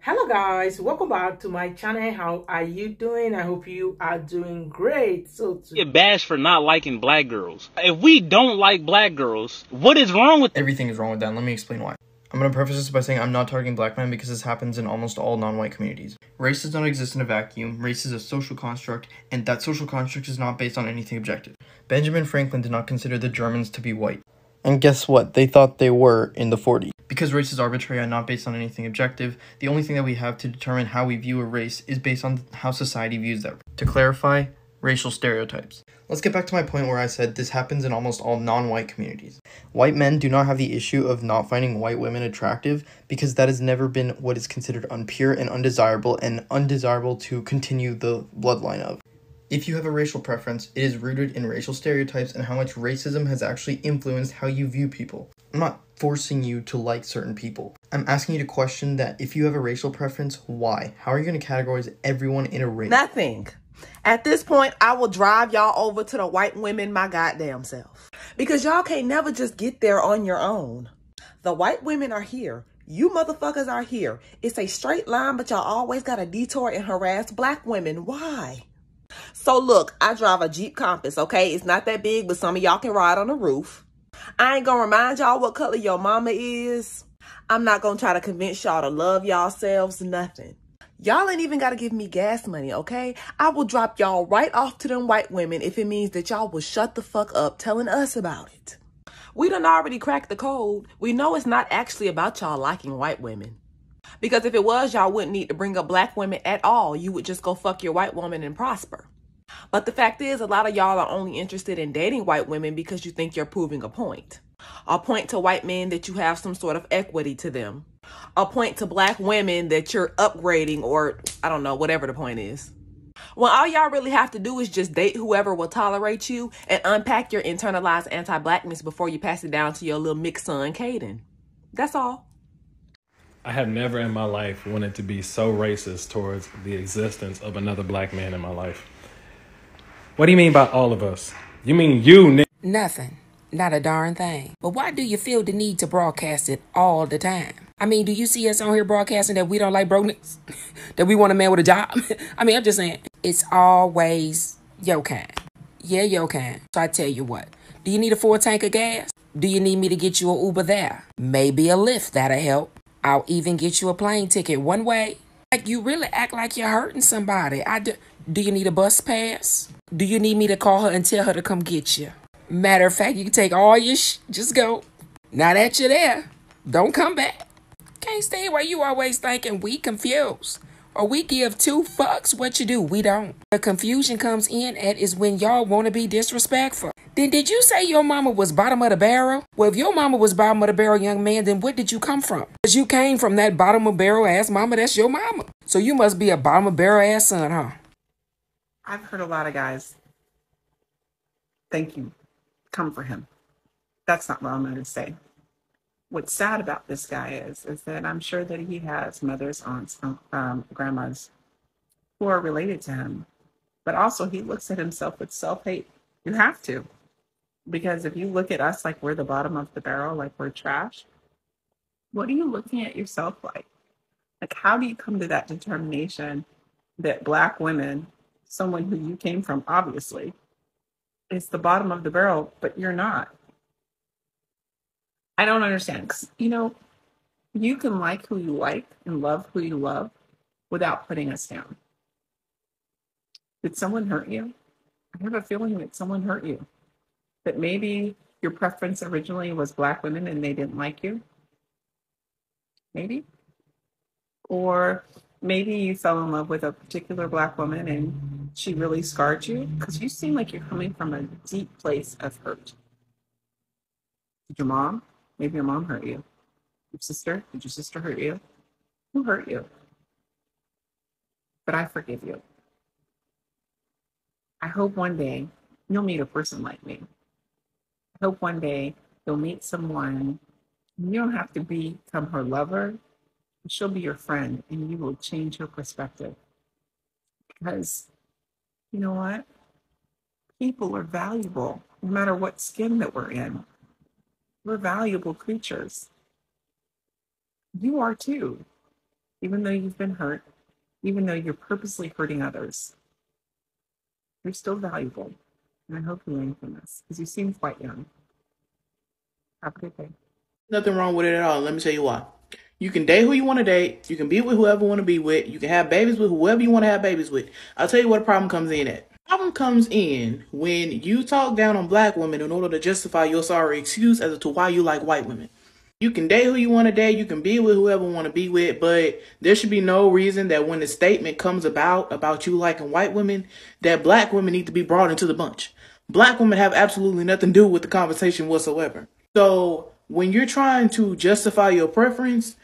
Hello guys, welcome back to my channel. How are you doing? I hope you are doing great. Get bashed for not liking black girls. If we don't like black girls, what is wrong with Everything is wrong with that, and let me explain why. I'm going to preface this by saying I'm not targeting black men because this happens in almost all non-white communities. Race does not exist in a vacuum. Race is a social construct, and that social construct is not based on anything objective. Benjamin Franklin did not consider the Germans to be white. And guess what? They thought they were in the 40s. Because race is arbitrary and not based on anything objective, the only thing that we have to determine how we view a race is based on how society views that. To clarify, racial stereotypes. Let's get back to my point where I said this happens in almost all non-white communities. White men do not have the issue of not finding white women attractive because that has never been what is considered unpure and undesirable to continue the bloodline of. If you have a racial preference, it is rooted in racial stereotypes and how much racism has actually influenced how you view people. I'm not forcing you to like certain people. I'm asking you to question that if you have a racial preference, why? How are you going to categorize everyone in a race? Nothing. At this point, I will drive y'all over to the white women my goddamn self. Because y'all can't never just get there on your own. The white women are here. You motherfuckers are here. It's a straight line, but y'all always got to detour and harass black women. Why? So look, I drive a Jeep Compass, okay? It's not that big, but some of y'all can ride on the roof. I ain't gonna remind y'all what color your mama is. I'm not gonna try to convince y'all to love yourselves, nothing. Y'all ain't even gotta give me gas money, okay? I will drop y'all right off to them white women if it means that y'all will shut the fuck up telling us about it. We done already cracked the code. We know it's not actually about y'all liking white women. Because if it was, y'all wouldn't need to bring up black women at all. You would just go fuck your white woman and prosper. But the fact is, a lot of y'all are only interested in dating white women because you think you're proving a point. A point to white men that you have some sort of equity to them. A point to black women that you're upgrading, or I don't know, whatever the point is. Well, all y'all really have to do is just date whoever will tolerate you and unpack your internalized anti-blackness before you pass it down to your little mixed son, Caden. That's all. I have never in my life wanted to be so racist towards the existence of another black man in my life. What do you mean by all of us? You mean you, nigga? Nothing. Not a darn thing. But why do you feel the need to broadcast it all the time? I mean, do you see us on here broadcasting that we don't like broke niggas? That we want a man with a job? I mean, I'm just saying, it's always your kind. Yeah, your kind. So I tell you what, do you need a full tank of gas? Do you need me to get you an Uber there? Maybe a Lyft, that'll help. I'll even get you a plane ticket one way. Like, you really act like you're hurting somebody. Do you need a bus pass? Do you need me to call her and tell her to come get you? Matter of fact, you can take all your just go. Now that you're there, don't come back. Can't stay where you always thinking we confused. Or we give two fucks what you do. We don't. The confusion comes in is when y'all want to be disrespectful. Then did you say your mama was bottom of the barrel? Well, if your mama was bottom of the barrel, young man, then what did you come from? Because you came from that bottom of barrel ass mama. That's your mama. So you must be a bottom of barrel ass son, huh? I've heard a lot of guys, thank you, come for him. That's not what I'm going to say. What's sad about this guy is that I'm sure that he has mothers, aunts, grandmas who are related to him. But also he looks at himself with self-hate. You have to. Because if you look at us like we're the bottom of the barrel, like we're trash, what are you looking at yourself like? Like, how do you come to that determination that black women, someone who you came from, obviously, is the bottom of the barrel, but you're not? I don't understand. 'Cause, you can like who you like and love who you love without putting us down. Did someone hurt you? I have a feeling that someone hurt you. That maybe your preference originally was black women and they didn't like you. Maybe. Or maybe you fell in love with a particular black woman and she really scarred you, because you seem like you're coming from a deep place of hurt. Did your mom? Maybe your mom hurt you. Your sister? Did your sister hurt you? Who hurt you? But I forgive you. I hope one day you'll meet a person like me. I hope one day you'll meet someone, and you don't have to become her lover. She'll be your friend, and you will change your perspective. Because, you know what? People are valuable, no matter what skin that we're in. We're valuable creatures. You are too. Even though you've been hurt, even though you're purposely hurting others, you're still valuable. And I hope you learn from this because you seem quite young. Have a good day. Nothing wrong with it at all. Let me tell you why. You can date who you want to date. You can be with whoever you want to be with. You can have babies with whoever you want to have babies with. I'll tell you what the problem comes in at. The problem comes in when you talk down on black women in order to justify your sorry excuse as to why you like white women. You can date who you want to date. You can be with whoever you want to be with, but there should be no reason that when the statement comes about you liking white women, that black women need to be brought into the bunch. Black women have absolutely nothing to do with the conversation whatsoever. So when you're trying to justify your preference,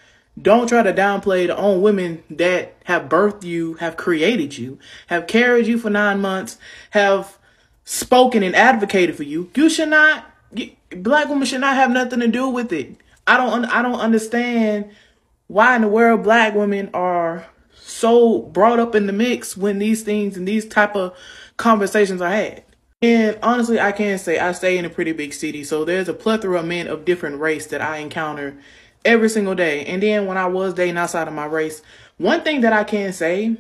don't try to downplay the own women that have birthed you, have created you, have carried you for 9 months, have spoken and advocated for you. You should not, black women should not have nothing to do with it. I don't understand why in the world black women are so brought up in the mix when these things and these type of conversations are had. And honestly, I can say I stay in a pretty big city, so there's a plethora of men of different race that I encounter every single day. And then when I was dating outside of my race, one thing that I can say,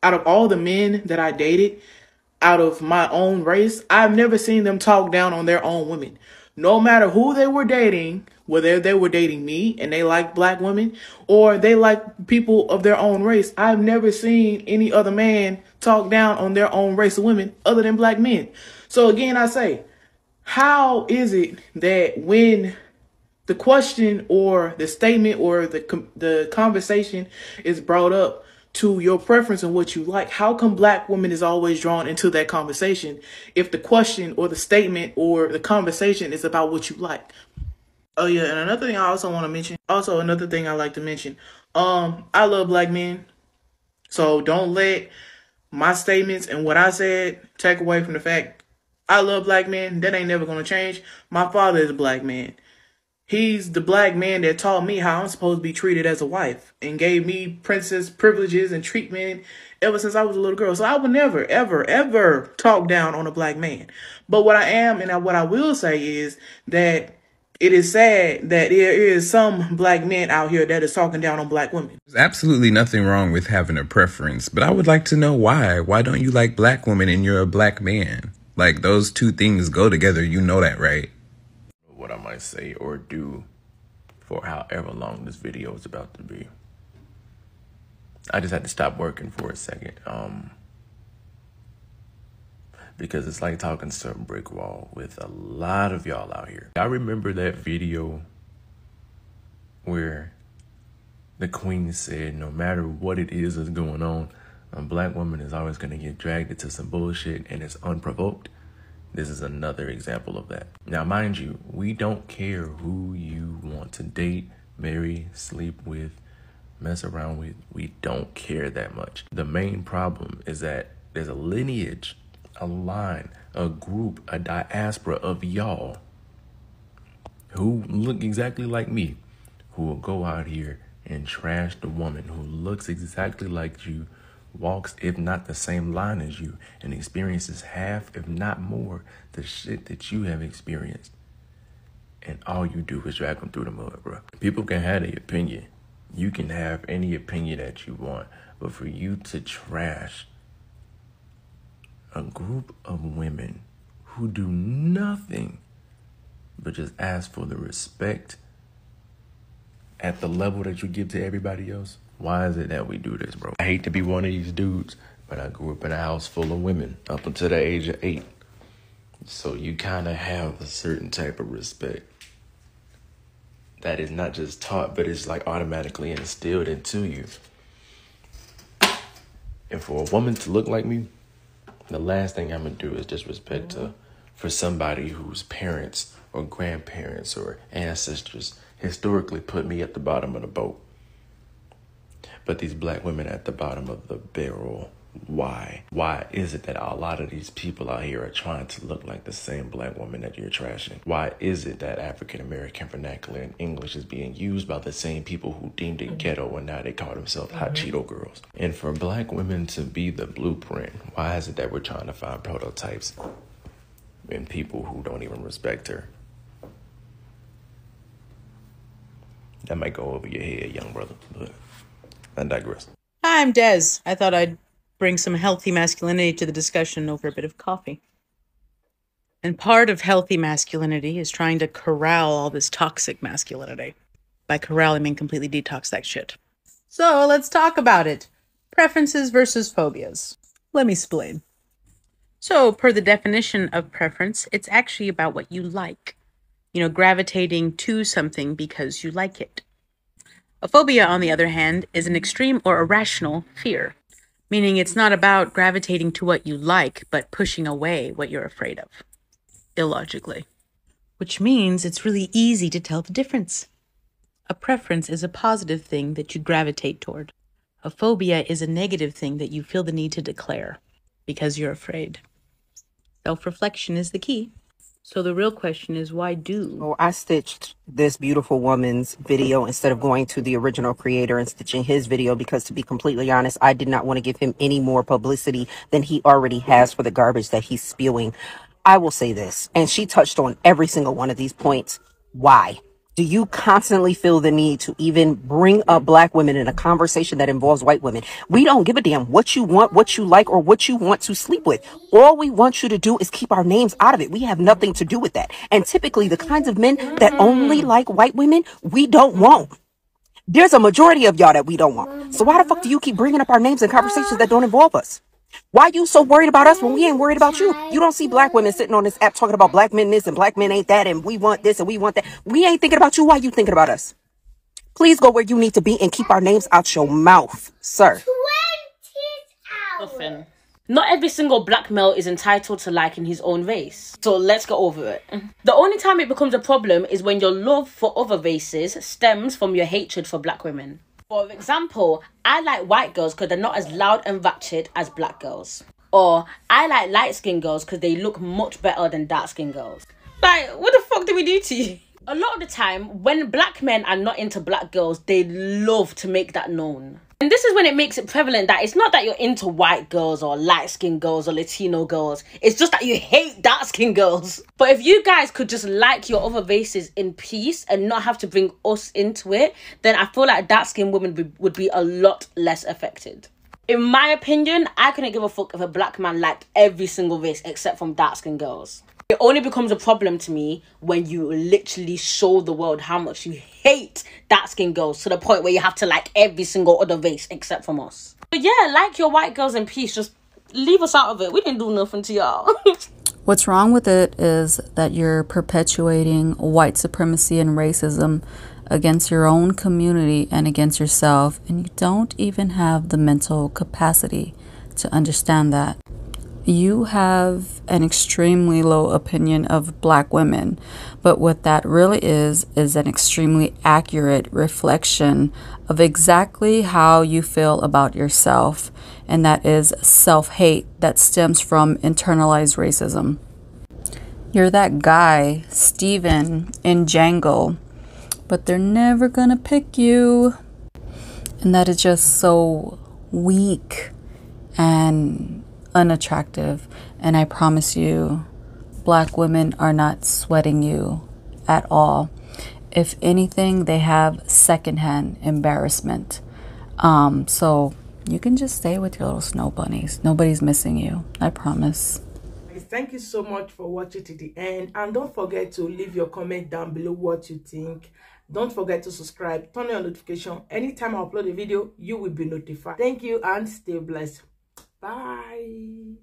out of all the men that I dated, out of my own race, I've never seen them talk down on their own women. No matter who they were dating, whether they were dating me and they like black women or they like people of their own race, I've never seen any other man talk down on their own race of women other than black men. So again, I say, how is it that when the question or the statement or the conversation is brought up to your preference and what you like, how come black women is always drawn into that conversation if the question or the statement or the conversation is about what you like? Oh yeah, and another thing I also want to mention, another thing I like to mention, I love black men, so don't let my statements and what I said take away from the fact I love black men. That ain't never gonna change. My father is a black man. He's the black man that taught me how I'm supposed to be treated as a wife and gave me princess privileges and treatment ever since I was a little girl. So I would never, ever, ever talk down on a black man. But what I am and what I will say is that it is sad that there is some black men out here that is talking down on black women. There's absolutely nothing wrong with having a preference, but I would like to know why. Why don't you like black women and you're a black man? Like, those two things go together. You know that, right? What I might say or do for however long this video is about to be. I just had to stop working for a second. Because it's like talking to a brick wall with a lot of y'all out here. I remember that video where the queen said, no matter what it is that's going on, a black woman is always going to get dragged into some bullshit and it's unprovoked. This is another example of that. Now, mind you, we don't care who you want to date, marry, sleep with, mess around with. We don't care that much. The main problem is that there's a lineage, a line, a group, a diaspora of y'all who look exactly like me, who will go out here and trash the woman who looks exactly like you, walks, if not the same line as you, and experiences half, if not more, the shit that you have experienced. And all you do is drag them through the mud, bro. People can have their opinion. You can have any opinion that you want, but for you to trash a group of women who do nothing but just ask for the respect at the level that you give to everybody else, why is it that we do this, bro? I hate to be one of these dudes, but I grew up in a house full of women up until the age of 8. So you kind of have a certain type of respect that is not just taught, but it's like automatically instilled into you. And for a woman to look like me, the last thing I'm going to do is disrespect her for somebody whose parents or grandparents or ancestors historically put me at the bottom of the boat. But these black women at the bottom of the barrel, why? Why is it that a lot of these people out here are trying to look like the same black woman that you're trashing? Why is it that African-American vernacular and English is being used by the same people who deemed it ghetto and now they call themselves hot Cheeto girls? And for black women to be the blueprint, why is it that we're trying to find prototypes in people who don't even respect her? That might go over your head, young brother, but I digress. Hi, I'm Des. I thought I'd bring some healthy masculinity to the discussion over a bit of coffee. And part of healthy masculinity is trying to corral all this toxic masculinity. By corral, I mean completely detox that shit. So let's talk about it. Preferences versus phobias. Let me explain. So, per the definition of preference, it's actually about what you like. You know, gravitating to something because you like it. A phobia, on the other hand, is an extreme or irrational fear, meaning it's not about gravitating to what you like, but pushing away what you're afraid of, illogically. Which means it's really easy to tell the difference. A preference is a positive thing that you gravitate toward. A phobia is a negative thing that you feel the need to declare because you're afraid. Self-reflection is the key. So the real question is, why do? Oh, I stitched this beautiful woman's video instead of going to the original creator and stitching his video because, to be completely honest, I did not want to give him any more publicity than he already has for the garbage that he's spewing. I will say this, and she touched on every single one of these points. Why? Do you constantly feel the need to even bring up black women in a conversation that involves white women? We don't give a damn what you want, what you like, or what you want to sleep with. All we want you to do is keep our names out of it. We have nothing to do with that. And typically the kinds of men that only like white women, we don't want. There's a majority of y'all that we don't want. So why the fuck do you keep bringing up our names in conversations that don't involve us? Why you so worried about us when we ain't worried about you? You don't see black women sitting on this app talking about black men this and black men ain't that and we want this and we want that. We ain't thinking about you. Why you thinking about us? Please go where you need to be and keep our names out your mouth, sir. Not every single black male is entitled to liking his own race. So let's get over it. The only time it becomes a problem is when your love for other races stems from your hatred for black women. For example, I like white girls because they're not as loud and ratchet as black girls. Or I like light-skinned girls because they look much better than dark-skinned girls. Like, what the fuck did we do to you? A lot of the time, when black men are not into black girls, they love to make that known. And this is when it makes it prevalent that it's not that you're into white girls or light-skinned girls or Latino girls. It's just that you hate dark-skinned girls. But if you guys could just like your other races in peace and not have to bring us into it, then I feel like dark-skinned women would be a lot less affected. In my opinion, I couldn't give a fuck if a black man liked every single race except from dark-skinned girls. It only becomes a problem to me when you literally show the world how much you hate dark-skinned girls to the point where you have to like every single other race except from us. But yeah, like your white girls in peace, just leave us out of it. We didn't do nothing to y'all. What's wrong with it is that you're perpetuating white supremacy and racism against your own community and against yourself, and you don't even have the mental capacity to understand that. You have an extremely low opinion of black women, but what that really is an extremely accurate reflection of exactly how you feel about yourself, and that is self-hate that stems from internalized racism. You're that guy, Steven, in Django, but they're never gonna pick you, and that is just so weak and unattractive. And I promise you, black women are not sweating you at all. If anything, they have secondhand embarrassment. So you can just stay with your little snow bunnies. Nobody's missing you, I promise. Thank you so much for watching to the end, and don't forget to leave your comment down below what you think. Don't forget to subscribe, turn on your notification. Anytime I upload a video, you will be notified. Thank you and stay blessed. Bye.